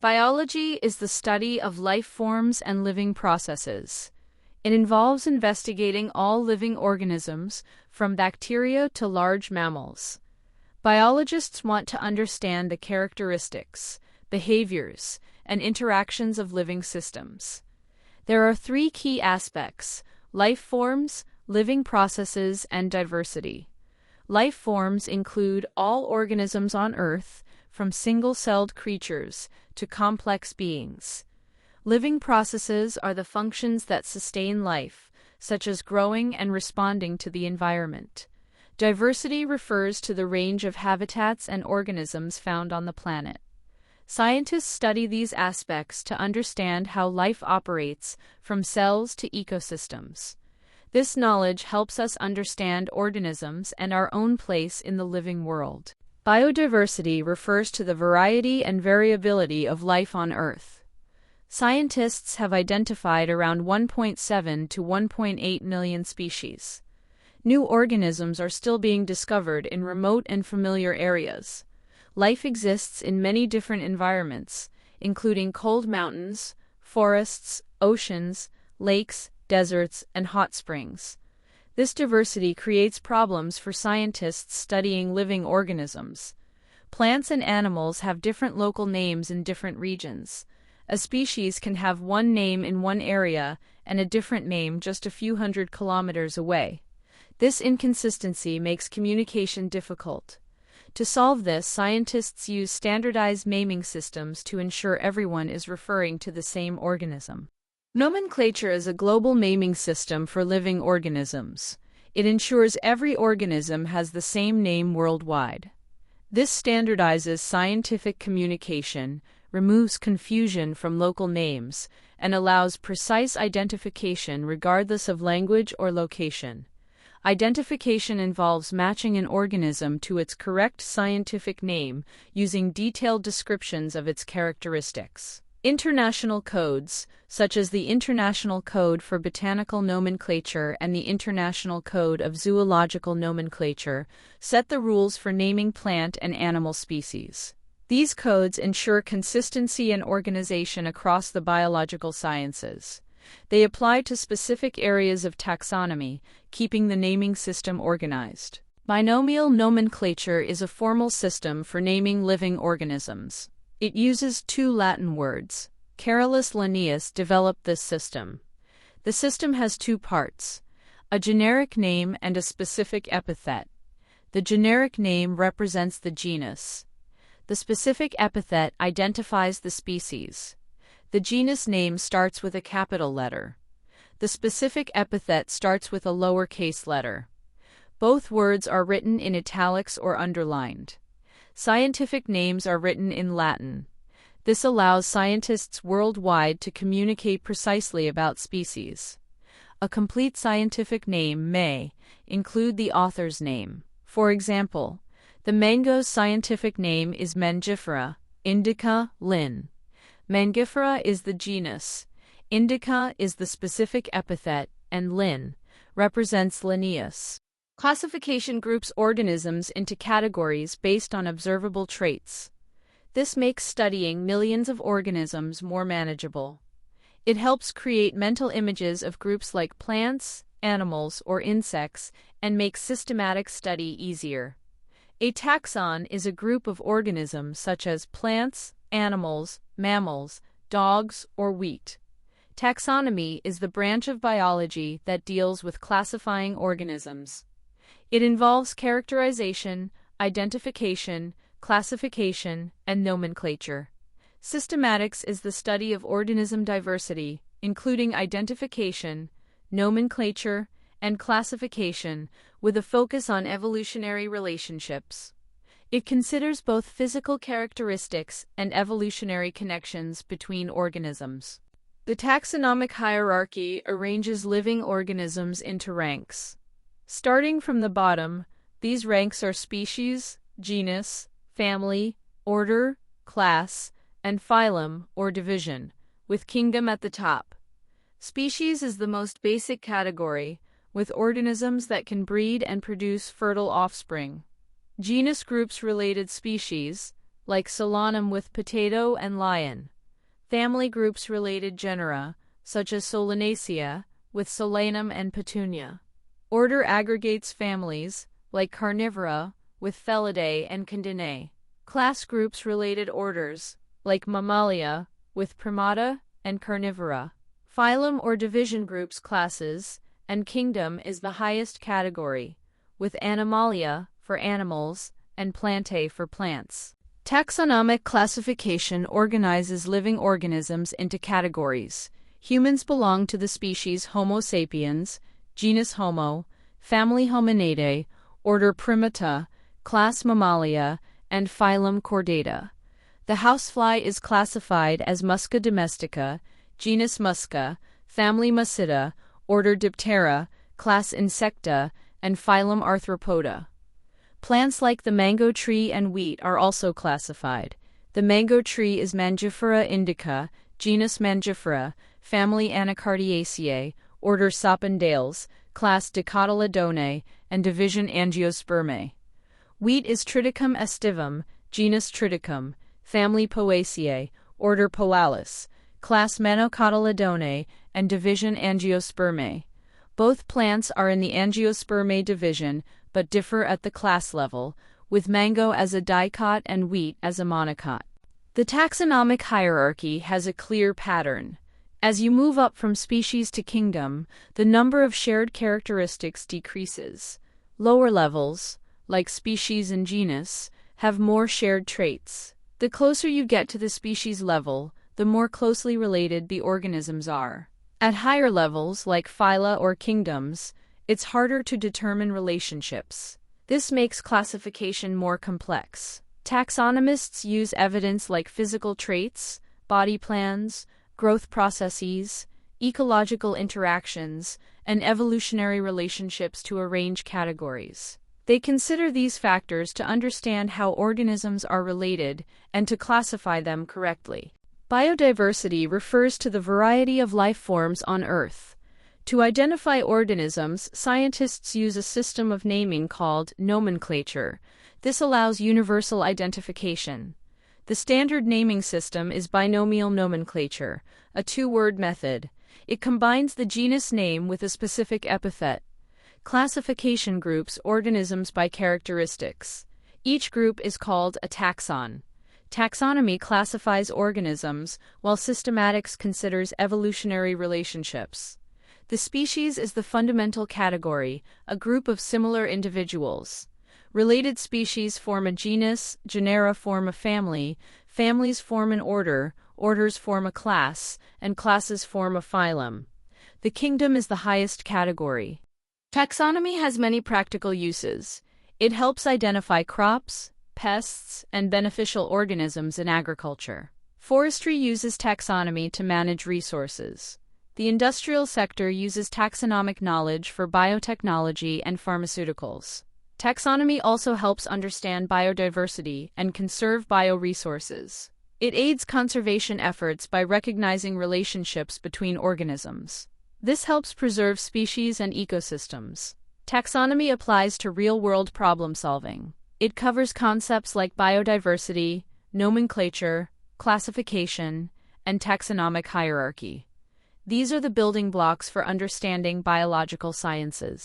Biology is the study of life forms and living processes. It involves investigating all living organisms, from bacteria to large mammals. Biologists want to understand the characteristics, behaviors, and interactions of living systems. There are three key aspects: life forms, living processes, and diversity. Life forms include all organisms on Earth, from single-celled creatures to complex beings. Living processes are the functions that sustain life, such as growing and responding to the environment. Diversity refers to the range of habitats and organisms found on the planet. Scientists study these aspects to understand how life operates, from cells to ecosystems. This knowledge helps us understand organisms and our own place in the living world. Biodiversity refers to the variety and variability of life on Earth. Scientists have identified around 1.7 to 1.8 million species. New organisms are still being discovered in remote and familiar areas. Life exists in many different environments, including cold mountains, forests, oceans, lakes, deserts, and hot springs. This diversity creates problems for scientists studying living organisms. Plants and animals have different local names in different regions. A species can have one name in one area and a different name just a few hundred kilometers away. This inconsistency makes communication difficult. To solve this, scientists use standardized naming systems to ensure everyone is referring to the same organism. Nomenclature is a global naming system for living organisms. It ensures every organism has the same name worldwide. This standardizes scientific communication, removes confusion from local names, and allows precise identification regardless of language or location. Identification involves matching an organism to its correct scientific name using detailed descriptions of its characteristics. International codes, such as the International Code for Botanical Nomenclature and the International Code of Zoological Nomenclature, set the rules for naming plant and animal species. These codes ensure consistency and organization across the biological sciences. They apply to specific areas of taxonomy, keeping the naming system organized. Binomial nomenclature is a formal system for naming living organisms. It uses two Latin words. Carolus Linnaeus developed this system. The system has two parts: a generic name and a specific epithet. The generic name represents the genus. The specific epithet identifies the species. The genus name starts with a capital letter. The specific epithet starts with a lowercase letter. Both words are written in italics or underlined. Scientific names are written in Latin. This allows scientists worldwide to communicate precisely about species. A complete scientific name may include the author's name. For example, the mango's scientific name is Mangifera indica Linn. Mangifera is the genus, indica is the specific epithet, and Linn represents Linnaeus. Classification groups organisms into categories based on observable traits. This makes studying millions of organisms more manageable. It helps create mental images of groups like plants, animals, or insects, and makes systematic study easier. A taxon is a group of organisms such as plants, animals, mammals, dogs, or wheat. Taxonomy is the branch of biology that deals with classifying organisms. It involves characterization, identification, classification, and nomenclature. Systematics is the study of organism diversity, including identification, nomenclature, and classification, with a focus on evolutionary relationships. It considers both physical characteristics and evolutionary connections between organisms. The taxonomic hierarchy arranges living organisms into ranks. Starting from the bottom, these ranks are species, genus, family, order, class, and phylum or division, with kingdom at the top. Species is the most basic category, with organisms that can breed and produce fertile offspring. Genus groups related species, like Solanum with potato and lion. Family groups related genera, such as Solanaceae, with Solanum and Petunia. Order aggregates families, like Carnivora, with Felidae and Candinae. Class groups related orders, like Mammalia, with Primata and Carnivora. Phylum or division groups classes, and kingdom is the highest category, with Animalia for animals and Plantae for plants. Taxonomic classification organizes living organisms into categories. Humans belong to the species Homo sapiens, genus Homo, family Hominidae, order Primata, class Mammalia, and phylum Chordata. The housefly is classified as Musca domestica, genus Musca, family Muscida, order Diptera, class Insecta, and phylum Arthropoda. Plants like the mango tree and wheat are also classified. The mango tree is Mangifera indica, genus Mangifera, family Anacardiaceae, order Sapindales, class Dicotyledone, and division Angiospermae. Wheat is Triticum aestivum, genus Triticum, family Poaceae, order Poalis, class Manocotyledone, and division Angiospermae. Both plants are in the Angiospermae division, but differ at the class level, with mango as a dicot and wheat as a monocot. The taxonomic hierarchy has a clear pattern. As you move up from species to kingdom, the number of shared characteristics decreases. Lower levels, like species and genus, have more shared traits. The closer you get to the species level, the more closely related the organisms are. At higher levels, like phyla or kingdoms, it's harder to determine relationships. This makes classification more complex. Taxonomists use evidence like physical traits, body plans, growth processes, ecological interactions, and evolutionary relationships to arrange categories. They consider these factors to understand how organisms are related and to classify them correctly. Biodiversity refers to the variety of life forms on Earth. To identify organisms, scientists use a system of naming called nomenclature. This allows universal identification. The standard naming system is binomial nomenclature, a two-word method. It combines the genus name with a specific epithet. Classification groups organisms by characteristics. Each group is called a taxon. Taxonomy classifies organisms, while systematics considers evolutionary relationships. The species is the fundamental category, a group of similar individuals. Related species form a genus, genera form a family, families form an order, orders form a class, and classes form a phylum. The kingdom is the highest category. Taxonomy has many practical uses. It helps identify crops, pests, and beneficial organisms in agriculture. Forestry uses taxonomy to manage resources. The industrial sector uses taxonomic knowledge for biotechnology and pharmaceuticals. Taxonomy also helps understand biodiversity and conserve bioresources. It aids conservation efforts by recognizing relationships between organisms. This helps preserve species and ecosystems. Taxonomy applies to real-world problem solving. It covers concepts like biodiversity, nomenclature, classification, and taxonomic hierarchy. These are the building blocks for understanding biological sciences.